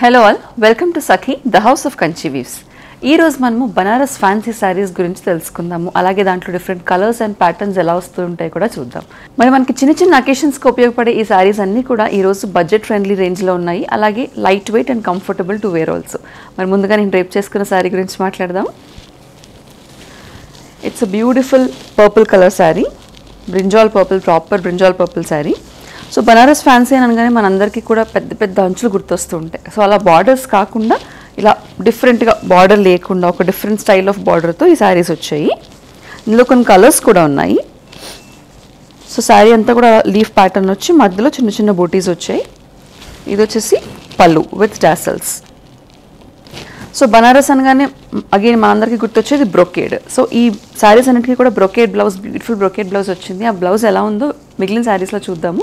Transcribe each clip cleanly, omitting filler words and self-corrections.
Hello all, welcome to Sakhi the house of Kanchi weaves. ఈ రోజు మనము బనారస్ ఫ్యాన్సీ శారీస్ గురించి తెలుసుకుందాము. అలాగే దాంట్లో డిఫరెంట్ కలర్స్ అండ్ ప్యాటర్న్స్ ఎలా వస్తూ ఉంటాయి కూడా చూద్దాం. మరి మనకి చిన్న చిన్న అకేషన్స్కి ఉపయోగపడే ఈ శారీస్ అన్నీ కూడా ఈరోజు బడ్జెట్ ఫ్రెండ్లీ రేంజ్లో ఉన్నాయి. అలాగే light weight and comfortable to wear also. మరి ముందుగా నేను రేపు చేసుకున్న శారీ గురించి మాట్లాడదాం. It's a beautiful purple colour sari, brinjal purple, proper brinjal purple sari. So Banaras fancy అని అనగానే మనందరికీ కూడా పెద్ద పెద్ద అంచులు గుర్తొస్తూ ఉంటాయి. సో అలా బార్డర్స్ కాకుండా ఇలా డిఫరెంట్గా బార్డర్ లేకుండా ఒక డిఫరెంట్ స్టైల్ ఆఫ్ బార్డర్తో ఈ శారీస్ వచ్చాయి. ఇందులో కొన్ని కలర్స్ కూడా ఉన్నాయి. సో శారీ అంతా కూడా లీఫ్ ప్యాటర్న్ వచ్చి మధ్యలో చిన్న చిన్న బూటీస్ వచ్చాయి. ఇది వచ్చేసి పళ్ళు విత్ టాసల్స్. సో బనారస్ అనగానే అగైన్ మనందరికీ గుర్తొచ్చేది బ్రొకేడ్. సో ఈ శారీస్ అన్నిటికీ కూడా brocade blouse, beautiful brocade blouse వచ్చింది. ఆ బ్లౌజ్ ఎలా ఉందో మిగిలిన శారీస్లో చూద్దాము.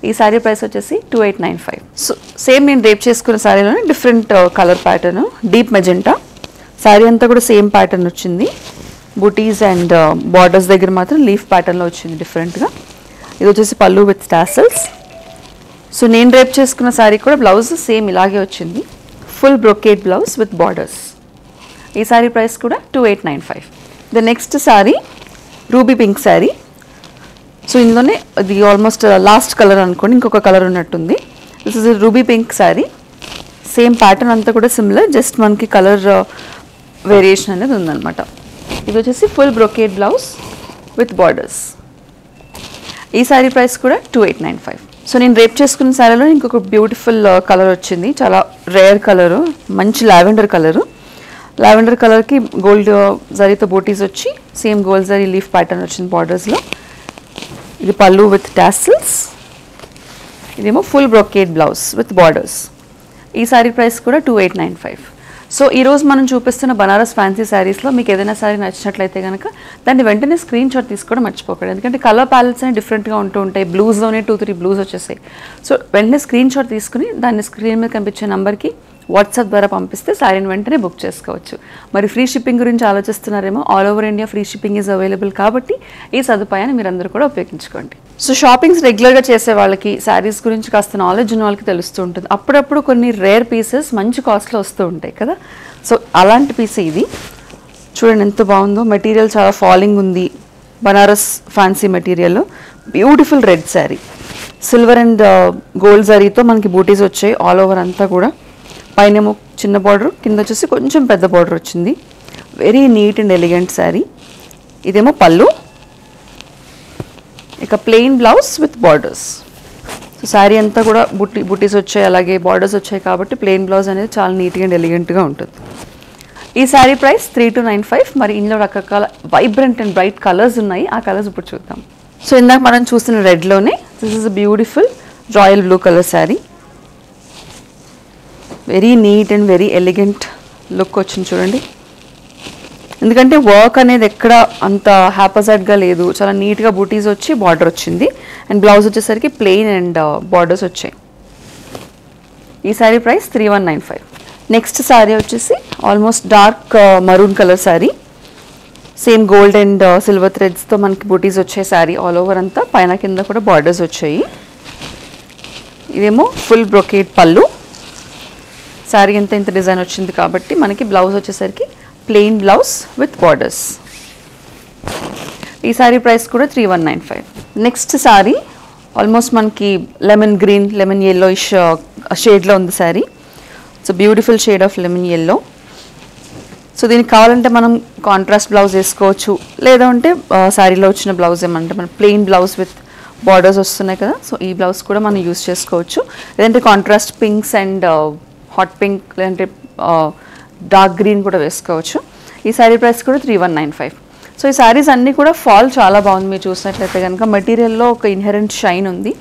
ఈ శారీ ప్రైస్ వచ్చేసి 2895. సో సేమ్ నేను రేప్ చేసుకున్న శారీలోనే different colour pattern, deep magenta. Sari అంతా కూడా సేమ్ ప్యాటర్న్ వచ్చింది. బూటీస్ అండ్ బార్డర్స్ దగ్గర మాత్రం లీఫ్ ప్యాటర్న్లో వచ్చింది డిఫరెంట్గా. ఇది వచ్చేసి పళ్ళు విత్ టాసల్స్. సో నేను రేప్ చేసుకున్న శారీ కూడా బ్లౌజ్ సేమ్ ఇలాగే వచ్చింది. Full brocade blouse with borders. ఈ శారీ ప్రైస్ కూడా 2895. The next sari ruby pink sari. So ఇందులోనే ఇది ఆల్మోస్ట్ లాస్ట్ కలర్ అనుకోండి, ఇంకొక కలర్ ఉన్నట్టుంది. This is ruby pink sari. Same pattern అంతా కూడా సిమిలర్, జస్ట్ మనకి కలర్ వేరియేషన్ అనేది ఉందన్నమాట. ఇది వచ్చేసి full brocade blouse with borders. ఈ శారీ ప్రైస్ కూడా 2895. సో నేను రేప్ చేసుకున్న శారీలో ఇంకొక బ్యూటిఫుల్ కలర్ వచ్చింది, చాలా రేర్ కలరు, మంచి లావెండర్ కలరు. లావెండర్ కలర్కి గోల్డ్ జరీతో బూటీస్ వచ్చి same gold zari leaf pattern వచ్చింది బార్డర్స్లో. ఇది పళ్ళు విత్ టాసిల్స్. ఇదేమో full brocade blouse with borders. ఈ శారీ ప్రైస్ కూడా 2895. సో ఈరోజు మనం చూపిస్తున్న బనారస్ ఫ్యాన్సీ శారీస్లో మీకు ఏదైనా శారీ నచ్చినట్లయితే కనుక దాన్ని వెంటనే స్క్రీన్ షాట్ తీసుకోవడం మర్చిపోకండి. ఎందుకంటే కలర్ ప్యాలెట్స్ అనేవి డిఫరెంట్గా ఉంటూ ఉంటాయి. బ్లూస్లోనే 2-3 బ్లూస్ వచ్చేసాయి. సో వెంటనే స్క్రీన్ షాట్ తీసుకుని దాన్ని స్క్రీన్ మీద కనిపించే నెంబర్కి వాట్సాప్ ద్వారా పంపిస్తే శారీని వెంటనే బుక్ చేసుకోవచ్చు. మరి ఫ్రీ షిప్పింగ్ గురించి ఆలోచిస్తున్నారేమో, all over India free shipping is available. కాబట్టి ఈ సదుపాయాన్ని మీరందరూ కూడా ఉపయోగించుకోండి. సో షాపింగ్స్ రెగ్యులర్గా చేసే వాళ్ళకి శారీస్ గురించి కాస్త నాలెడ్జ్ ఉన్న వాళ్ళకి తెలుస్తూ ఉంటుంది. అప్పుడప్పుడు కొన్ని రేర్ పీసెస్ మంచి కాస్ట్లో వస్తూ ఉంటాయి కదా. సో అలాంటి పీస్ ఇది చూడండి ఎంత బాగుందో. మెటీరియల్ చాలా ఫాలింగ్ ఉంది, Banaras fancy material. Beautiful red sari, silver and gold జరీతో మనకి బూటీస్ వచ్చాయి ఆల్ ఓవర్ అంతా కూడా. పైనేమో చిన్న బార్డర్, కింద వచ్చేసి కొంచెం పెద్ద బార్డర్ వచ్చింది. Very neat and elegant sari. ఇదేమో పళ్ళు, ఇక plain blouse with borders. So sari అంతా కూడా బుటీస్ వచ్చాయి, అలాగే బార్డర్స్ వచ్చాయి కాబట్టి ప్లెయిన్ బ్లౌజ్ అనేది చాలా నీట్గా అండ్ ఎలిగెంట్గా ఉంటుంది. ఈ శారీ ప్రైస్ 3295. మరి ఇందులో రకరకాల వైబ్రెంట్ అండ్ బ్రైట్ కలర్స్ ఉన్నాయి. ఆ కలర్స్ ఇప్పుడు చూద్దాం. సో ఇందాక మనం చూస్తున్న రెడ్లోనే this is a beautiful royal blue colour sari. Very neat and very elegant look వచ్చింది చూడండి. ఎందుకంటే వర్క్ అనేది ఎక్కడ అంత హ్యాపజాడ్గా లేదు, చాలా నీట్గా బూటీస్ వచ్చి బార్డర్ వచ్చింది. అండ్ బ్లౌజ్ వచ్చేసరికి ప్లెయిన్ అండ్ బార్డర్స్ వచ్చాయి. ఈ శారీ ప్రైస్ 3195. నెక్స్ట్ శారీ వచ్చేసి almost dark maroon colour sari. Same gold and silver థ్రెడ్స్తో మనకి బూటీస్ వచ్చాయి శారీ ఆల్ ఓవర్ అంతా. పైన కింద కూడా బార్డర్స్ వచ్చాయి. ఇదేమో ఫుల్ బ్రొకేడ్ పళ్ళు. శారీ అంతా ఇంత డిజైన్ వచ్చింది కాబట్టి మనకి బ్లౌజ్ వచ్చేసరికి ప్లెయిన్ బ్లౌజ్ విత్ బార్డర్స్. ఈ శారీ ప్రైస్ కూడా 3195. నెక్స్ట్ శారీ ఆల్మోస్ట్ మనకి లెమన్ గ్రీన్, లెమన్ ఎల్లోయిష్ షేడ్లో ఉంది sari. So beautiful shade of lemon yellow. So దీనికి కావాలంటే మనం కాంట్రాస్ట్ బ్లౌజ్ వేసుకోవచ్చు, లేదా అంటే శారీలో వచ్చిన బ్లౌజ్ ఏమంటే మన ప్లెయిన్ బ్లౌజ్ విత్ బార్డర్స్ వస్తున్నాయి కదా. సో ఈ బ్లౌజ్ కూడా మనం యూస్ చేసుకోవచ్చు. లేదంటే contrast pinks and hot pink, లేదంటే డార్క్ గ్రీన్ కూడా వేసుకోవచ్చు. ఈ శారీ ప్రైస్ కూడా 3195. సో ఈ శారీస్ అన్నీ కూడా ఫాల్ చాలా బాగుంది. మీరు చూసినట్లయితే కనుక మెటీరియల్లో ఒక ఇన్హెరెంట్ షైన్ ఉంది.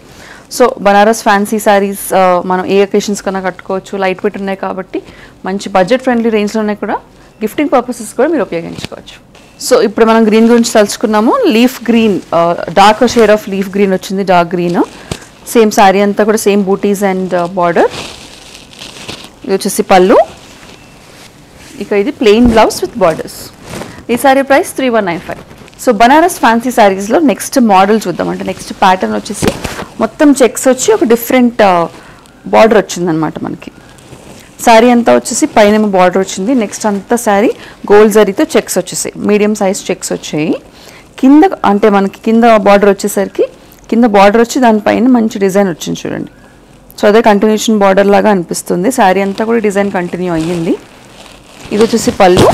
సో బనారస్ ఫ్యాన్సీ శారీస్ మనం ఏ అకేషన్స్ కన్నా కట్టుకోవచ్చు. లైట్ వెయిట్ ఉన్నాయి కాబట్టి మంచి బడ్జెట్ ఫ్రెండ్లీ రేంజ్లోనే కూడా గిఫ్టింగ్ పర్పసెస్ కూడా మీరు ఉపయోగించుకోవచ్చు. సో ఇప్పుడు మనం గ్రీన్ గురించి తెలుసుకున్నాము. Leaf green, dark shade of leaf green వచ్చింది, డార్క్ గ్రీన్. సేమ్ శారీ అంతా కూడా సేమ్ బూటీస్ అండ్ బార్డర్. ఇది వచ్చేసి పళ్ళు, ఇక ఇది ప్లెయిన్ బ్లౌజ్ విత్ బార్డర్స్. ఈ sari price 3195. So Banaras fancy శారీస్లో నెక్స్ట్ మోడల్ చూద్దాం. అంటే నెక్స్ట్ ప్యాటర్న్ వచ్చేసి మొత్తం చెక్స్ వచ్చి ఒక డిఫరెంట్ బార్డర్ వచ్చిందనమాట మనకి. శారీ అంతా వచ్చేసి పైన బార్డర్ వచ్చింది. నెక్స్ట్ అంతా శారీ గోల్డ్ జరీతో చెక్స్ వచ్చేసాయి, మీడియం సైజ్ చెక్స్ వచ్చాయి. కింద అంటే మనకి కింద బార్డర్ వచ్చేసరికి కింద బార్డర్ వచ్చి దానిపైన మంచి డిజైన్ వచ్చింది చూడండి. సో అదే కంటిన్యూషన్ బార్డర్ లాగా అనిపిస్తుంది. శారీ అంతా కూడా డిజైన్ కంటిన్యూ అయ్యింది. ఇది వచ్చేసి పళ్ళు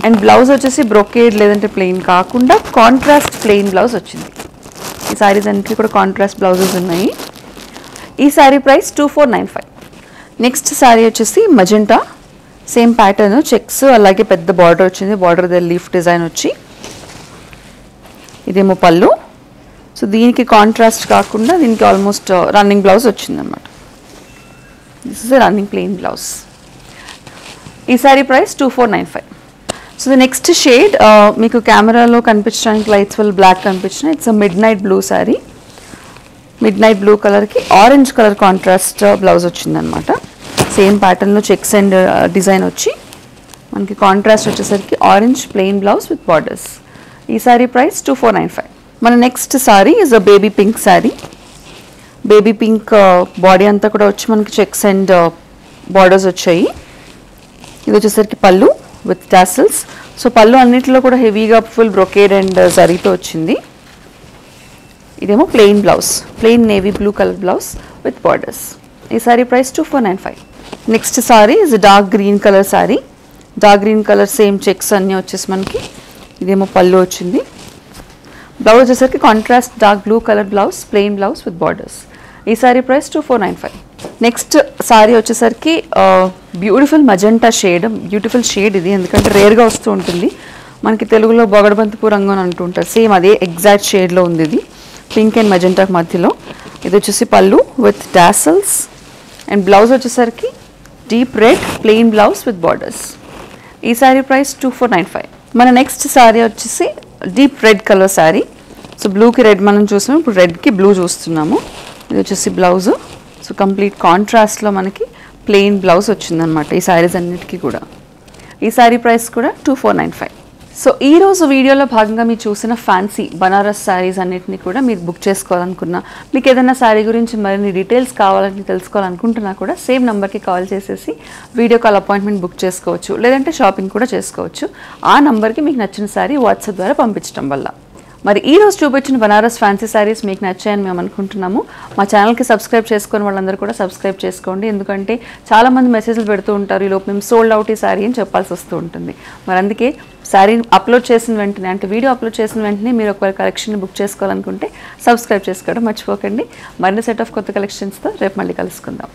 అండ్ బ్లౌజ్ వచ్చేసి బ్రొకేడ్ లేదంటే ప్లెయిన్ కాకుండా కాంట్రాస్ట్ ప్లెయిన్ బ్లౌజ్ వచ్చింది. ఈ శారీస్ అన్నిటికీ కూడా కాంట్రాస్ట్ బ్లౌజెస్ ఉన్నాయి. ఈ శారీ ప్రైస్ 2495. నెక్స్ట్ శారీ వచ్చేసి మజెంటా, సేమ్ ప్యాటర్న్ చెక్స్ అలాగే పెద్ద బార్డర్ వచ్చింది. బార్డర్ దగ్గర లీఫ్ డిజైన్ వచ్చి ఇదేమో పళ్ళు. సో దీనికి కాంట్రాస్ట్ కాకుండా దీనికి ఆల్మోస్ట్ రన్నింగ్ బ్లౌజ్ వచ్చిందనమాట. This is running plain blouse. ఈ sari price 2495. So the next shade మీకు కెమెరాలో కనిపించడానికి లైట్స్ వల్ల బ్లాక్ కనిపించిన it's midnight blue sari. Midnight blue కలర్కి ఆరెంజ్ కలర్ కాంట్రాస్ట్ బ్లౌజ్ వచ్చిందనమాట. సేమ్ ప్యాటర్న్లో చెక్స్ అండ్ డిజైన్ వచ్చి మనకి కాంట్రాస్ట్ వచ్చేసరికి orange plain blouse with borders. ఈ శారీ ప్రైస్ 2495. మన next sari is a baby pink sari. Baby pink body అంతా కూడా వచ్చి మనకి చెక్స్ అండ్ బార్డర్స్ వచ్చాయి. ఇది వచ్చేసరికి పళ్ళు విత్ టాసిల్స్. సో పళ్ళు అన్నిటిలో కూడా హెవీగా ఫుల్ బ్రొకేడ్ అండ్ జరీతో వచ్చింది. ఇదేమో plain blouse, plain navy blue colour blouse with borders. ఈ sari price 2495. Next sari is dark green colour sari. Dark green colour same checks అన్నీ వచ్చేసి మనకి ఇదేమో పళ్ళు వచ్చింది. బ్లౌజ్ వచ్చేసరికి contrast dark blue colour blouse, plain blouse with borders. ఈ శారీ ప్రైస్ 2495. నెక్స్ట్ శారీ వచ్చేసరికి beautiful magenta shade. Beautiful shade ఇది, ఎందుకంటే రేర్గా వస్తూ ఉంటుంది. మనకి తెలుగులో బొగడబంతిపూ రంగు అని అంటుంటారు, సేమ్ అదే ఎగ్జాక్ట్ షేడ్లో ఉంది ఇది, పింక్ అండ్ మజెంటా మధ్యలో. ఇది వచ్చేసి పళ్ళు విత్ టాసల్స్ అండ్ బ్లౌజ్ వచ్చేసరికి deep red plain blouse with borders. ఈ శారీ ప్రైస్ 2495. మన నెక్స్ట్ శారీ వచ్చేసి deep red colour sari. So బ్లూకి రెడ్ మనం చూస్తున్నాం, ఇప్పుడు రెడ్కి బ్లూ చూస్తున్నాము. ఇది వచ్చేసి బ్లౌజు. సో కంప్లీట్ కాంట్రాస్ట్లో మనకి ప్లెయిన్ బ్లౌజ్ వచ్చిందనమాట ఈ శారీస్ అన్నిటికీ కూడా. ఈ శారీ ప్రైస్ కూడా 2495. సో ఈరోజు వీడియోలో భాగంగా మీరు చూసిన ఫ్యాన్సీ బనారస్ శారీస్ అన్నిటిని కూడా మీరు బుక్ చేసుకోవాలనుకున్నా, మీకు ఏదైనా శారీ గురించి మరిన్ని డీటెయిల్స్ కావాలని తెలుసుకోవాలనుకుంటున్నా కూడా సేమ్ నెంబర్కి కాల్ చేసేసి వీడియో కాల్ అపాయింట్మెంట్ బుక్ చేసుకోవచ్చు, లేదంటే షాపింగ్ కూడా చేసుకోవచ్చు. ఆ నెంబర్కి మీకు నచ్చిన శారీ వాట్సాప్ ద్వారా పంపించడం వల్ల. మరి ఈ రోజు చూపించిన బనారస్ ఫ్యాన్సీ శారీస్ మీకు నచ్చాయని మేము అనుకుంటున్నాము. మా ఛానల్కి సబ్స్క్రైబ్ చేసుకుని వాళ్ళందరూ కూడా సబ్స్క్రైబ్ చేసుకోండి, ఎందుకంటే చాలామంది మెసేజ్లు పెడుతూ ఉంటారు, ఈలోపు మేము సోల్డ్ అవుట్ ఈ శారీ అని చెప్పాల్సి వస్తూ ఉంటుంది. మరి అందుకే శారీ అప్లోడ్ చేసిన వెంటనే, అంటే వీడియో అప్లోడ్ చేసిన వెంటనే మీరు ఒకవేళ కలెక్షన్ని బుక్ చేసుకోవాలనుకుంటే సబ్స్క్రైబ్ చేసుకోవడం మర్చిపోకండి. మరిన్ని సెట్ ఆఫ్ కొత్త కలెక్షన్స్తో రేపు మళ్ళీ కలుసుకుందాం.